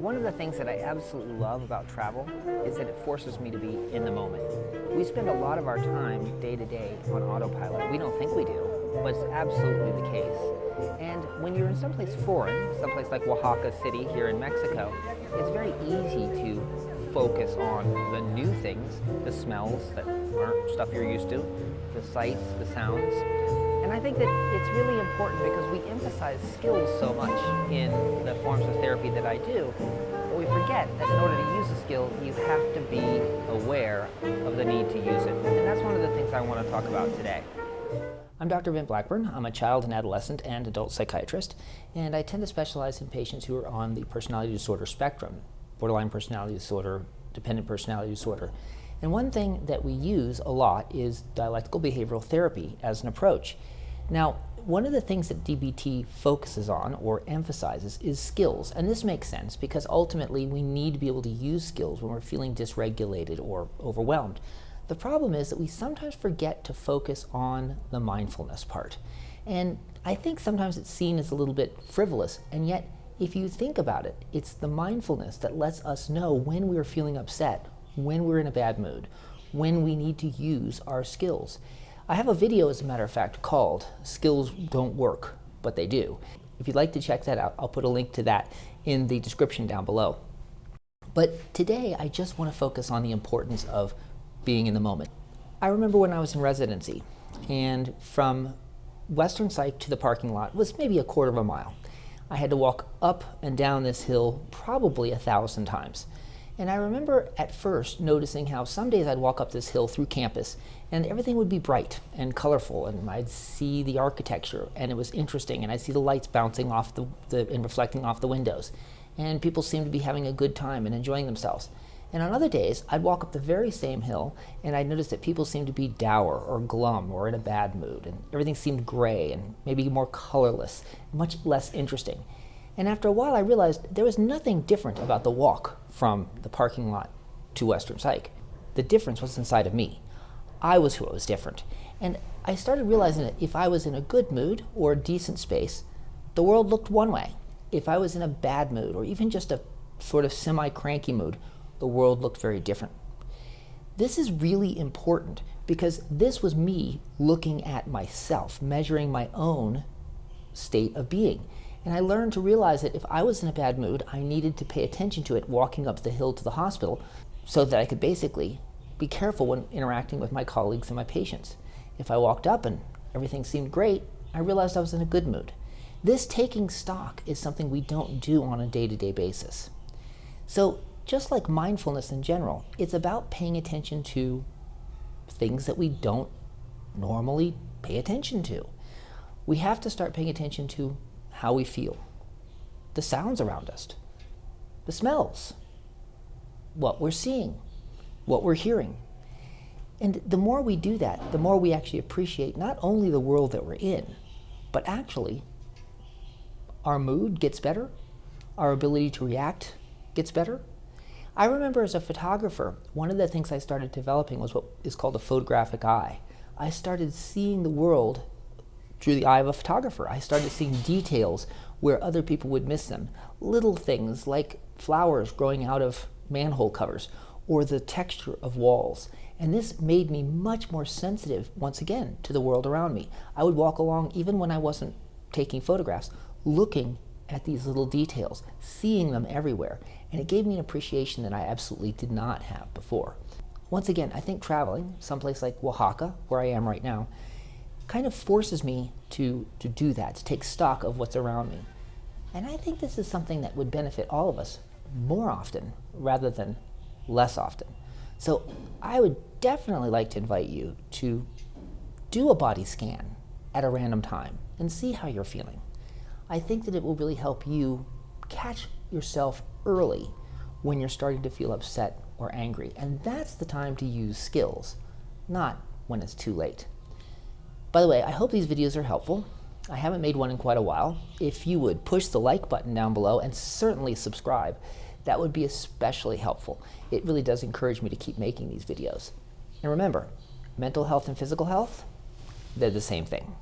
One of the things that I absolutely love about travel is that it forces me to be in the moment. We spend a lot of our time day to day on autopilot. We don't think we do, but it's absolutely the case. And when you're in someplace foreign, someplace like Oaxaca City here in Mexico, it's very easy to focus on the new things, the smells that aren't stuff you're used to, the sights, the sounds. And I think that it's really important because we emphasize skills so much in the forms of therapy that I do, but we forget that in order to use a skill, you have to be aware of the need to use it. And that's one of the things I want to talk about today. I'm Dr. Vint Blackburn. I'm a child and adolescent and adult psychiatrist, and I tend to specialize in patients who are on the personality disorder spectrum, borderline personality disorder, dependent personality disorder. And one thing that we use a lot is dialectical behavioral therapy as an approach. Now, one of the things that DBT focuses on or emphasizes is skills, and this makes sense because ultimately we need to be able to use skills when we're feeling dysregulated or overwhelmed. The problem is that we sometimes forget to focus on the mindfulness part. And I think sometimes it's seen as a little bit frivolous, and yet if you think about it, it's the mindfulness that lets us know when we're feeling upset, when we're in a bad mood, when we need to use our skills. I have a video, as a matter of fact, called Skills Don't Work, but They Do. If you'd like to check that out, I'll put a link to that in the description down below. But today, I just want to focus on the importance of being in the moment. I remember when I was in residency, and from Western Psych to the parking lot was maybe a quarter of a mile. I had to walk up and down this hill probably 1,000 times. And I remember at first noticing how some days I'd walk up this hill through campus and everything would be bright and colorful, and I'd see the architecture and it was interesting, and I'd see the lights bouncing off and reflecting off the windows, and people seemed to be having a good time and enjoying themselves. And on other days, I'd walk up the very same hill and I'd notice that people seemed to be dour or glum or in a bad mood, and everything seemed gray and maybe more colorless, much less interesting. And after a while, I realized there was nothing different about the walk from the parking lot to Western Psych. The difference was inside of me. I was who was different. And I started realizing that if I was in a good mood or a decent space, the world looked one way. If I was in a bad mood or even just a sort of semi-cranky mood, the world looked very different. This is really important because this was me looking at myself, measuring my own state of being. And I learned to realize that if I was in a bad mood, I needed to pay attention to it walking up the hill to the hospital so that I could basically be careful when interacting with my colleagues and my patients. If I walked up and everything seemed great, I realized I was in a good mood. This taking stock is something we don't do on a day-to-day basis. So just like mindfulness in general, it's about paying attention to things that we don't normally pay attention to. We have to start paying attention to how we feel, the sounds around us, the smells, what we're seeing, what we're hearing. And the more we do that, the more we actually appreciate not only the world that we're in, but actually our mood gets better, our ability to react gets better. I remember as a photographer, one of the things I started developing was what is called a photographic eye. I started seeing the world through the eye of a photographer. I started seeing details where other people would miss them. Little things like flowers growing out of manhole covers or the texture of walls. And this made me much more sensitive, once again, to the world around me. I would walk along, even when I wasn't taking photographs, looking at these little details, seeing them everywhere. And it gave me an appreciation that I absolutely did not have before. Once again, I think traveling, someplace like Oaxaca, where I am right now, kind of forces me to do that, to take stock of what's around me. And I think this is something that would benefit all of us more often rather than less often. So I would definitely like to invite you to do a body scan at a random time and see how you're feeling. I think that it will really help you catch yourself early when you're starting to feel upset or angry. And that's the time to use skills, not when it's too late. By the way, I hope these videos are helpful. I haven't made one in quite a while. If you would push the like button down below and certainly subscribe, that would be especially helpful. It really does encourage me to keep making these videos. And remember, mental health and physical health, they're the same thing.